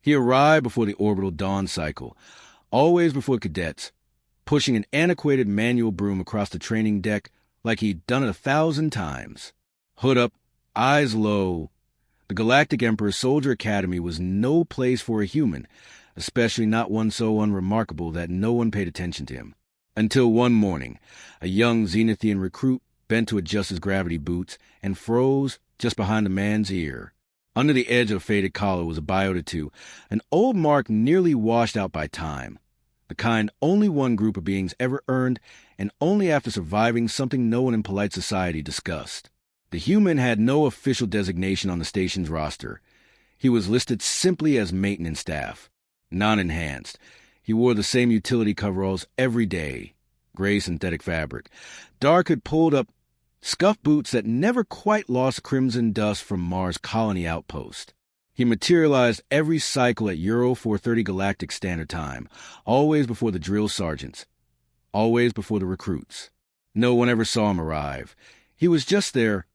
He arrived before the orbital dawn cycle, always before cadets, pushing an antiquated manual broom across the training deck like he'd done it 1,000 times. Hood up, eyes low. The Galactic Emperor Soldier Academy was no place for a human, especially not one so unremarkable that no one paid attention to him. Until one morning, a young Zenithian recruit bent to adjust his gravity boots and froze just behind the man's ear. Under the edge of a faded collar was a biotattoo, an old mark nearly washed out by time, the kind only one group of beings ever earned, and only after surviving something no one in polite society discussed. The human had no official designation on the station's roster. He was listed simply as maintenance staff, non-enhanced. He wore the same utility coveralls every day, gray synthetic fabric, dark hood pulled up, scuffed boots that never quite lost crimson dust from Mars colony outpost. He materialized every cycle at Euro 4:30 Galactic Standard Time, always before the drill sergeants, always before the recruits. No one ever saw him arrive. He was just there,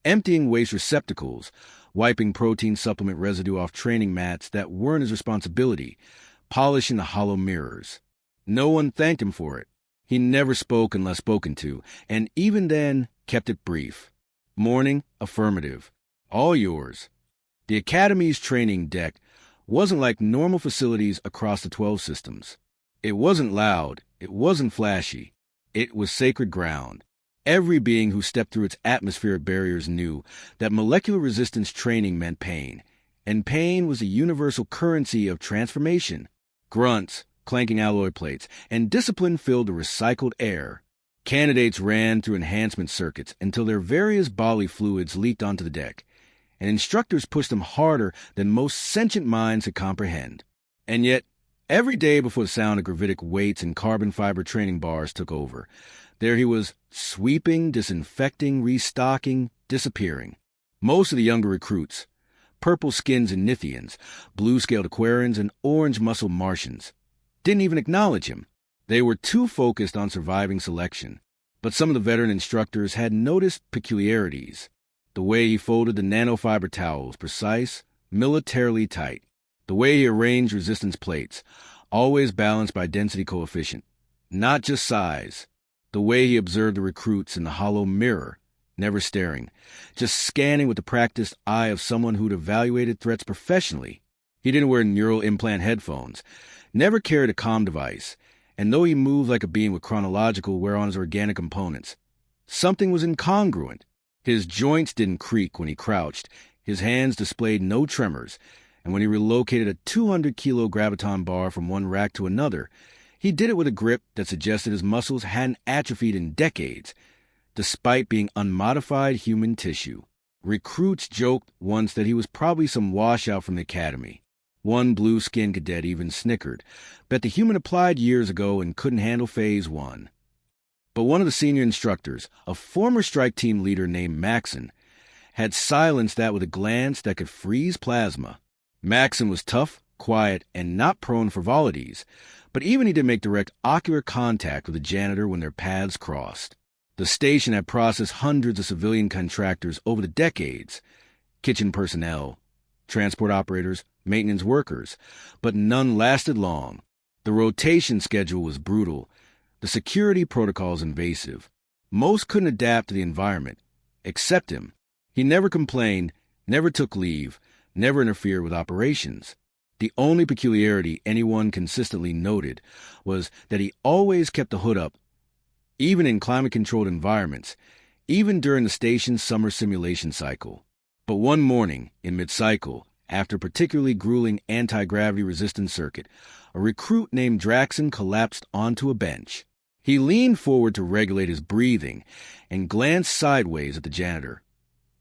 emptying waste receptacles, wiping protein supplement residue off training mats that weren't his responsibility, polishing the hollow mirrors. No one thanked him for it. He never spoke unless spoken to, and even then kept it brief. Morning, affirmative. All yours. The Academy's training deck wasn't like normal facilities across the 12 systems. It wasn't loud. It wasn't flashy. It was sacred ground. Every being who stepped through its atmospheric barriers knew that molecular resistance training meant pain, and pain was a universal currency of transformation. Grunts, clanking alloy plates, and discipline filled the recycled air. Candidates ran through enhancement circuits until their various bodily fluids leaked onto the deck, and instructors pushed them harder than most sentient minds could comprehend. And yet, every day before the sound of gravitic weights and carbon fiber training bars took over, there he was, sweeping, disinfecting, restocking, disappearing. Most of the younger recruits, purple-skinned Zenithians, blue-scaled Aquarians, and orange-muscled Martians, didn't even acknowledge him. They were too focused on surviving selection. But some of the veteran instructors had noticed peculiarities. The way he folded the nanofiber towels, precise, militarily tight. The way he arranged resistance plates, always balanced by density coefficient, not just size. The way he observed the recruits in the hollow mirror, never staring, just scanning with the practiced eye of someone who'd evaluated threats professionally. He didn't wear neural implant headphones, never carried a comm device, and though he moved like a being with chronological wear on his organic components, something was incongruent. His joints didn't creak when he crouched, his hands displayed no tremors, and when he relocated a 200-kilo graviton bar from one rack to another, he did it with a grip that suggested his muscles hadn't atrophied in decades, despite being unmodified human tissue. Recruits joked once that he was probably some washout from the academy. One blue-skinned cadet even snickered, bet the human applied years ago and couldn't handle Phase 1. But one of the senior instructors, a former strike team leader named Maxon, had silenced that with a glance that could freeze plasma. Maxon was tough, quiet, and not prone for frivolities, but even he didn't make direct ocular contact with the janitor when their paths crossed. The station had processed hundreds of civilian contractors over the decades, kitchen personnel, transport operators, maintenance workers, but none lasted long. The rotation schedule was brutal, the security protocols invasive. Most couldn't adapt to the environment, except him. He never complained, never took leave, never interfered with operations. The only peculiarity anyone consistently noted was that he always kept the hood up, even in climate-controlled environments, even during the station's summer simulation cycle. But one morning, in mid-cycle, after a particularly grueling anti-gravity resistance circuit, a recruit named Draxon collapsed onto a bench. He leaned forward to regulate his breathing and glanced sideways at the janitor,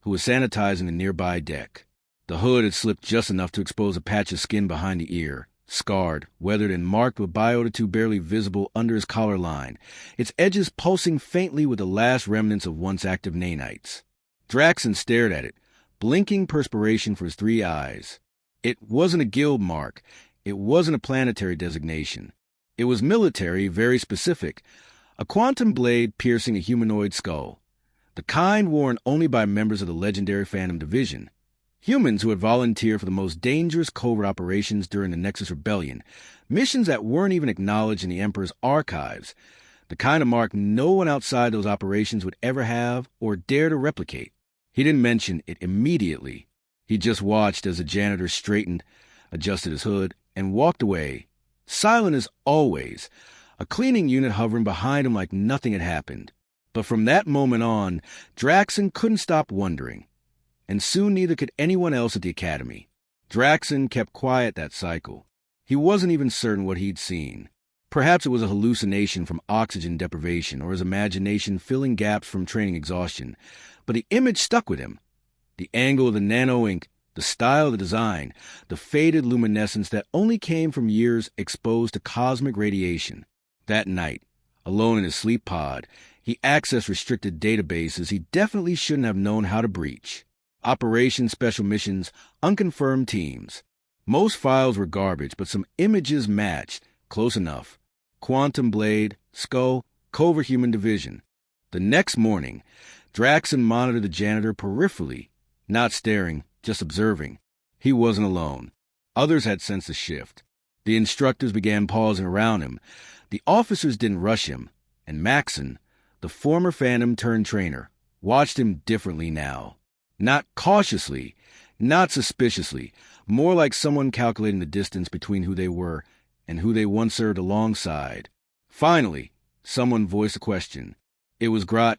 who was sanitizing the nearby deck. The hood had slipped just enough to expose a patch of skin behind the ear, scarred, weathered, and marked with biotattoo barely visible under his collar line, its edges pulsing faintly with the last remnants of once active nanites. Draxon stared at it, blinking perspiration for his 3 eyes. It wasn't a guild mark. It wasn't a planetary designation. It was military, very specific, a quantum blade piercing a humanoid skull, the kind worn only by members of the legendary Phantom Division. Humans who had volunteered for the most dangerous covert operations during the Nexus Rebellion, missions that weren't even acknowledged in the Emperor's archives, the kind of mark no one outside those operations would ever have or dare to replicate. He didn't mention it immediately. He just watched as the janitor straightened, adjusted his hood, and walked away, silent as always, a cleaning unit hovering behind him like nothing had happened. But from that moment on, Draxon couldn't stop wondering. And soon neither could anyone else at the Academy. Draxon kept quiet that cycle. He wasn't even certain what he'd seen. Perhaps it was a hallucination from oxygen deprivation or his imagination filling gaps from training exhaustion. But the image stuck with him. The angle of the nano ink, the style of the design, the faded luminescence that only came from years exposed to cosmic radiation. That night, alone in his sleep pod, he accessed restricted databases he definitely shouldn't have known how to breach. Operations, special missions, unconfirmed teams. Most files were garbage, but some images matched, close enough. Quantum Blade, Skull, Covert Human Division. The next morning, Draxon monitored the janitor peripherally, not staring, just observing. He wasn't alone. Others had sensed the shift. The instructors began pausing around him. The officers didn't rush him, and Maxon, the former Phantom-turned-trainer, watched him differently now. Not cautiously, not suspiciously, more like someone calculating the distance between who they were and who they once served alongside. Finally, someone voiced a question. It was Grot,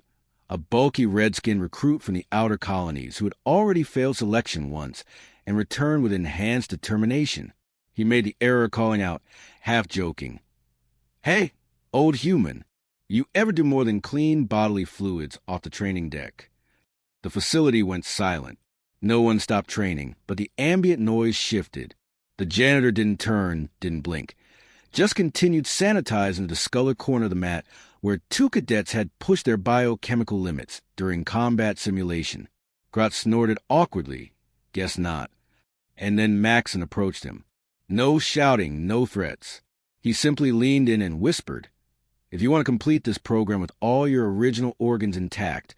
a bulky red-skinned recruit from the outer colonies who had already failed selection once and returned with enhanced determination. He made the error calling out, half joking, "Hey, old human, you ever do more than clean bodily fluids off the training deck?" The facility went silent. No one stopped training, but the ambient noise shifted. The janitor didn't turn, didn't blink. Just continued sanitizing the discolored corner of the mat where 2 cadets had pushed their biochemical limits during combat simulation. Grot snorted awkwardly. Guess not. And then Maxon approached him. No shouting, no threats. He simply leaned in and whispered, "If you want to complete this program with all your original organs intact,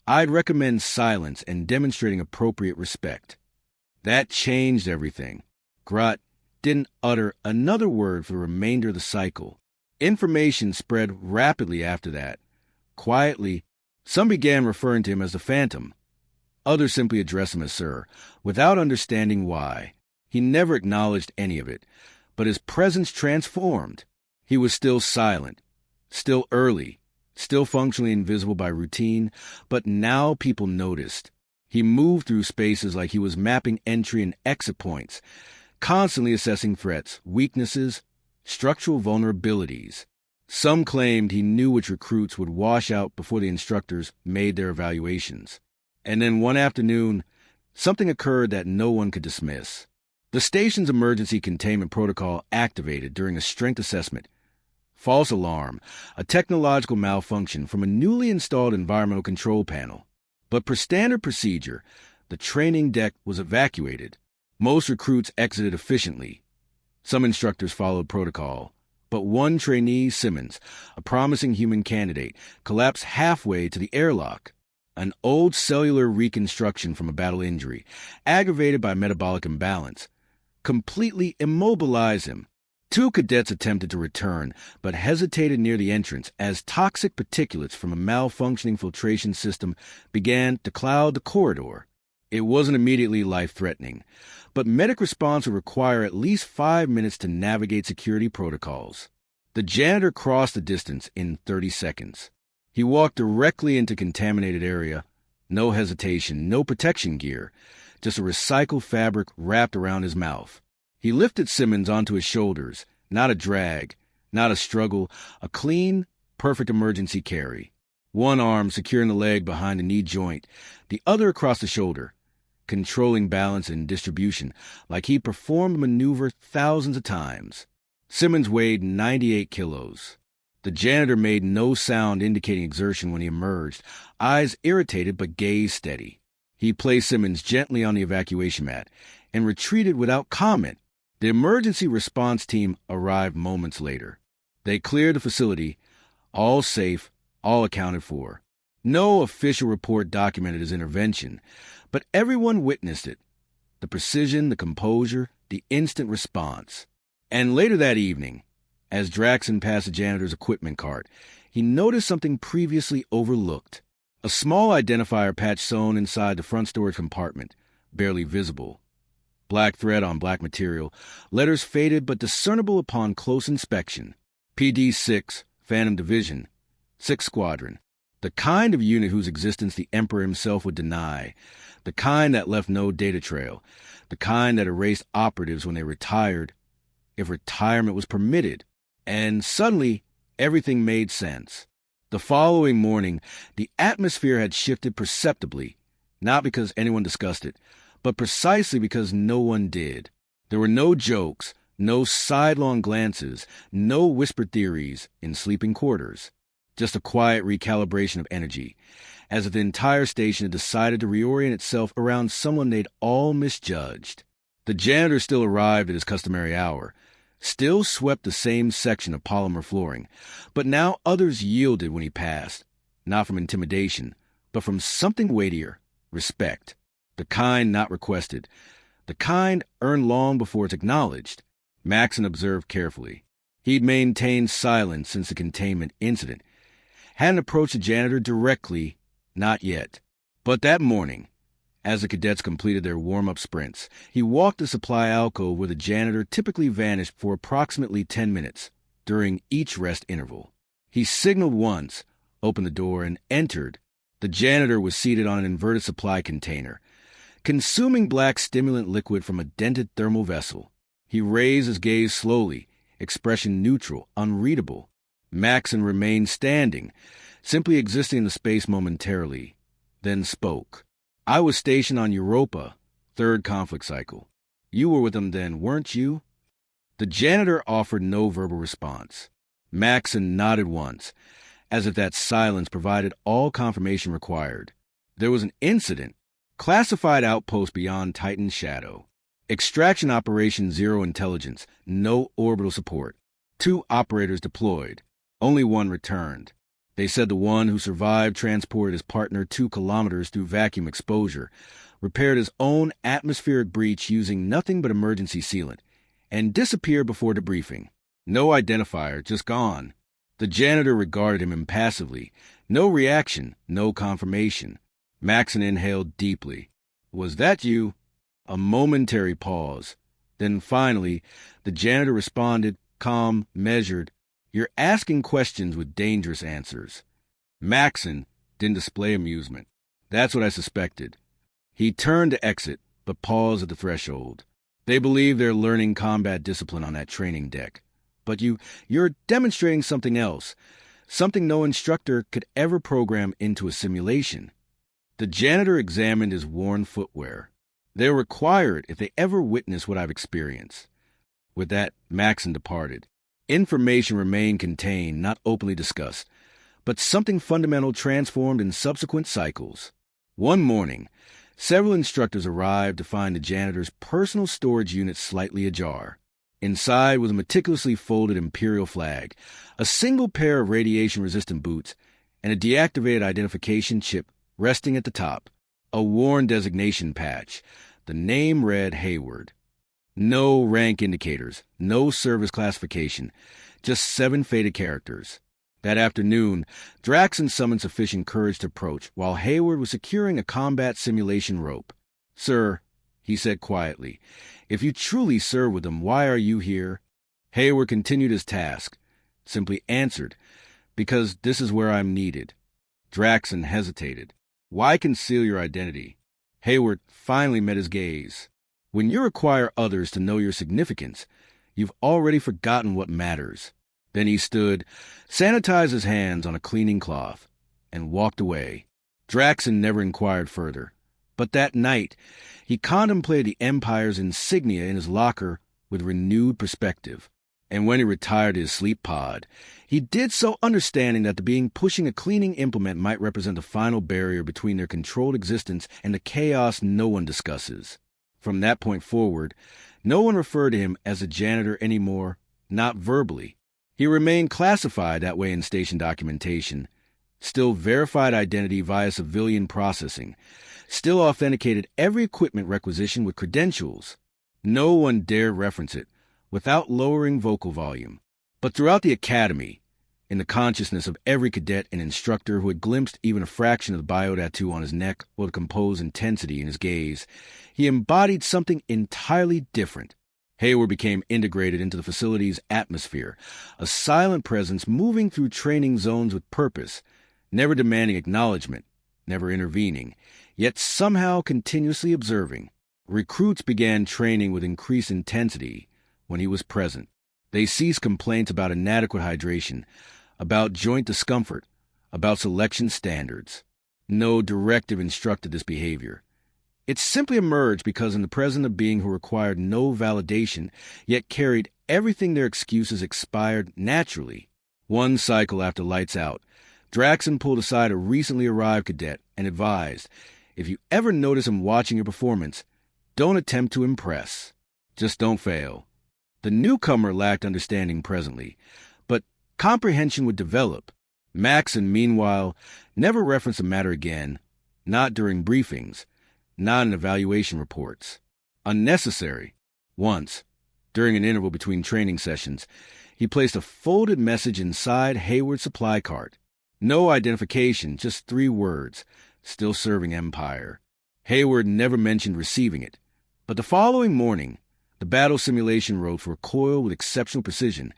I'd recommend silence and demonstrating appropriate respect." That changed everything. Grot didn't utter another word for the remainder of the cycle. Information spread rapidly after that. Quietly, some began referring to him as the Phantom. Others simply addressed him as Sir, without understanding why. He never acknowledged any of it, but his presence transformed. He was still silent, still early, still functionally invisible by routine, but now people noticed. He moved through spaces like he was mapping entry and exit points, constantly assessing threats, weaknesses, structural vulnerabilities. Some claimed he knew which recruits would wash out before the instructors made their evaluations. And then one afternoon, something occurred that no one could dismiss. The station's emergency containment protocol activated during a strength assessment. False alarm, a technological malfunction from a newly installed environmental control panel. But per standard procedure, the training deck was evacuated. Most recruits exited efficiently. Some instructors followed protocol, but one trainee, Simmons, a promising human candidate, collapsed halfway to the airlock. An old cellular reconstruction from a battle injury, aggravated by metabolic imbalance, completely immobilized him. 2 cadets attempted to return, but hesitated near the entrance as toxic particulates from a malfunctioning filtration system began to cloud the corridor. It wasn't immediately life-threatening, but medic response would require at least 5 minutes to navigate security protocols. The janitor crossed the distance in 30 seconds. He walked directly into contaminated area. No hesitation, no protection gear, just a recycled fabric wrapped around his mouth. He lifted Simmons onto his shoulders, not a drag, not a struggle, a clean, perfect emergency carry. One arm securing the leg behind the knee joint, the other across the shoulder, controlling balance and distribution like he performed the maneuver thousands of times. Simmons weighed 98 kilos. The janitor made no sound indicating exertion when he emerged, eyes irritated but gaze steady. He placed Simmons gently on the evacuation mat and retreated without comment. The emergency response team arrived moments later. They cleared the facility, all safe, all accounted for. No official report documented his intervention, but everyone witnessed it. The precision, the composure, the instant response. And later that evening, as Draxon passed the janitor's equipment cart, he noticed something previously overlooked. A small identifier patch sewn inside the front storage compartment, barely visible. Black thread on black material, letters faded but discernible upon close inspection. PD-6, Phantom Division, 6th Squadron. The kind of unit whose existence the Emperor himself would deny. The kind that left no data trail. The kind that erased operatives when they retired, if retirement was permitted. And suddenly, everything made sense. The following morning, the atmosphere had shifted perceptibly, not because anyone discussed it, but precisely because no one did. There were no jokes, no sidelong glances, no whispered theories in sleeping quarters. Just a quiet recalibration of energy, as if the entire station had decided to reorient itself around someone they'd all misjudged. The janitor still arrived at his customary hour, still swept the same section of polymer flooring, but now others yielded when he passed, not from intimidation, but from something weightier, respect. The kind not requested, the kind earned long before it's acknowledged. Maxon observed carefully. He'd maintained silence since the containment incident. Hadn't approached the janitor directly, not yet. But that morning, as the cadets completed their warm-up sprints, he walked the supply alcove where the janitor typically vanished for approximately 10 minutes during each rest interval. He signaled once, opened the door, and entered. The janitor was seated on an inverted supply container, consuming black stimulant liquid from a dented thermal vessel. He raised his gaze slowly, expression neutral, unreadable. Maxon remained standing, simply existing in the space momentarily, then spoke. "I was stationed on Europa, 3rd conflict cycle. You were with them then, weren't you?" The janitor offered no verbal response. Maxon nodded once, as if that silence provided all confirmation required. There was an incident, classified outpost beyond Titan's shadow. Extraction Operation Zero Intelligence, no orbital support. 2 operators deployed. Only 1 returned. They said the one who survived transported his partner 2 kilometers through vacuum exposure, repaired his own atmospheric breach using nothing but emergency sealant, and disappeared before debriefing. No identifier, just gone. The janitor regarded him impassively. No reaction, no confirmation. Maxon inhaled deeply. "Was that you?" A momentary pause. Then finally, the janitor responded, calm, measured. "You're asking questions with dangerous answers." Maxon didn't display amusement. "That's what I suspected." He turned to exit, but paused at the threshold. "They believe they're learning combat discipline on that training deck. But you're demonstrating something else, something no instructor could ever program into a simulation." The janitor examined his worn footwear. "They're required if they ever witness what I've experienced." With that, Maxon departed. Information remained contained, not openly discussed, but something fundamental transformed in subsequent cycles. One morning, several instructors arrived to find the janitor's personal storage unit slightly ajar. Inside was a meticulously folded Imperial flag, a single pair of radiation-resistant boots, and a deactivated identification chip resting at the top. A worn designation patch. The name read Hayward. No rank indicators, no service classification, just 7 faded characters. That afternoon, Draxon summoned sufficient courage to approach, while Hayward was securing a combat simulation rope. "Sir," he said quietly, "if you truly serve with them, why are you here?" Hayward continued his task, simply answered, "Because this is where I'm needed." Draxon hesitated. "Why conceal your identity?" Hayward finally met his gaze. "When you require others to know your significance, you've already forgotten what matters." Then he stood, sanitized his hands on a cleaning cloth, and walked away. Draxon never inquired further. But that night, he contemplated the Empire's insignia in his locker with renewed perspective. And when he retired to his sleep pod, he did so understanding that the being pushing a cleaning implement might represent the final barrier between their controlled existence and the chaos no one discusses. From that point forward, no one referred to him as a janitor anymore, not verbally. He remained classified that way in station documentation, still verified identity via civilian processing, still authenticated every equipment requisition with credentials. No one dared reference it without lowering vocal volume. But throughout the academy, in the consciousness of every cadet and instructor who had glimpsed even a fraction of the biotattoo on his neck or the composed intensity in his gaze, he embodied something entirely different. Hayward became integrated into the facility's atmosphere, a silent presence moving through training zones with purpose, never demanding acknowledgement, never intervening, yet somehow continuously observing. Recruits began training with increased intensity when he was present. They ceased complaints about inadequate hydration, about joint discomfort, about selection standards. No directive instructed this behavior. It simply emerged because in the presence of being who required no validation, yet carried everything their excuses expired naturally. One cycle after lights out, Draxon pulled aside a recently arrived cadet and advised, if you ever notice him watching your performance, don't attempt to impress. Just don't fail. The newcomer lacked understanding presently, but comprehension would develop. Maxon, meanwhile, never referenced the matter again, not during briefings, not in evaluation reports. Unnecessary. Once, during an interval between training sessions, he placed a folded message inside Hayward's supply cart. No identification, just 3 words, still serving Empire. Hayward never mentioned receiving it, but the following morning, the battle simulation ropes were coiled with exceptional precision,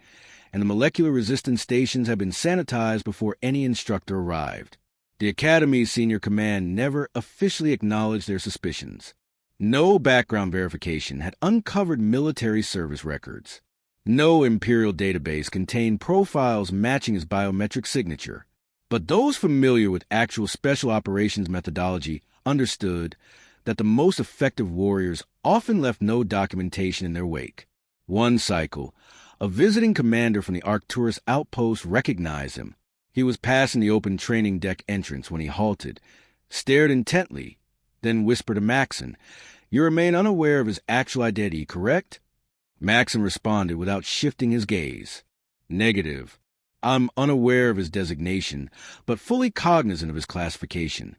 and the molecular resistance stations had been sanitized before any instructor arrived. The Academy's senior command never officially acknowledged their suspicions. No background verification had uncovered military service records. No Imperial database contained profiles matching his biometric signature. But those familiar with actual special operations methodology understood that the most effective warriors often left no documentation in their wake. One cycle, a visiting commander from the Arcturus outpost recognized him. He was passing the open training deck entrance when he halted, stared intently, then whispered to Maxon, "You remain unaware of his actual identity, correct?" Maxon responded without shifting his gaze. "Negative. I'm unaware of his designation, but fully cognizant of his classification."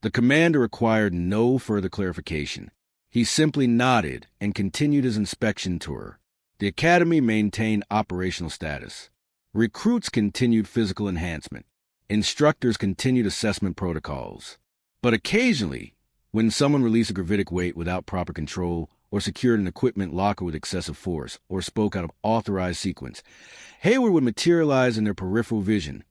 The commander required no further clarification. He simply nodded and continued his inspection tour. The Academy maintained operational status. Recruits continued physical enhancement. Instructors continued assessment protocols. But occasionally, when someone released a gravitic weight without proper control, or secured an equipment locker with excessive force, or spoke out of authorized sequence, Hayward would materialize in their peripheral vision,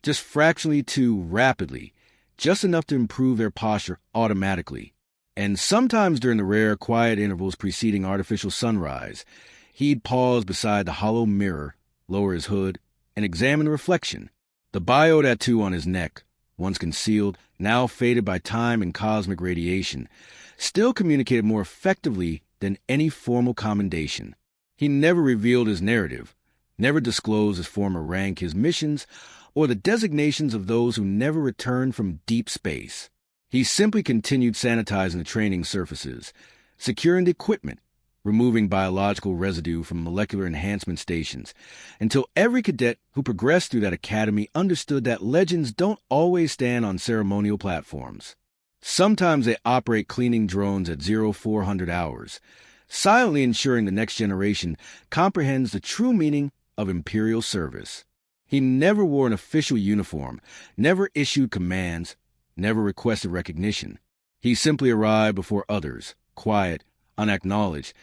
just fractionally too rapidly, just enough to improve their posture automatically. And sometimes during the rare, quiet intervals preceding artificial sunrise, he'd pause beside the hollow mirror, lower his hood, and examine the reflection. The biotattoo on his neck, once concealed, now faded by time and cosmic radiation, still communicated more effectively than any formal commendation. He never revealed his narrative, never disclosed his former rank, his missions, or the designations of those who never returned from deep space. He simply continued sanitizing the training surfaces, securing the equipment, removing biological residue from molecular enhancement stations, until every cadet who progressed through that academy understood that legends don't always stand on ceremonial platforms. Sometimes they operate cleaning drones at 0400 hours, silently ensuring the next generation comprehends the true meaning of Imperial service. He never wore an official uniform, never issued commands, never requested recognition. He simply arrived before others, quiet, unacknowledged,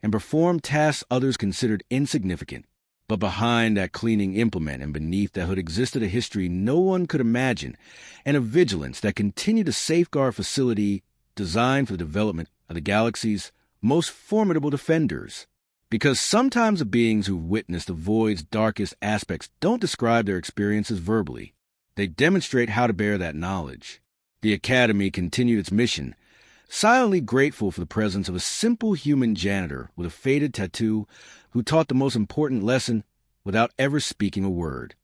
and performed tasks others considered insignificant. But behind that cleaning implement and beneath that hood existed a history no one could imagine, and a vigilance that continued to safeguard a facility designed for the development of the galaxy's most formidable defenders. Because sometimes the beings who've witnessed the void's darkest aspects don't describe their experiences verbally. They demonstrate how to bear that knowledge. The Academy continued its mission, silently grateful for the presence of a simple human janitor with a faded tattoo who taught the most important lesson without ever speaking a word.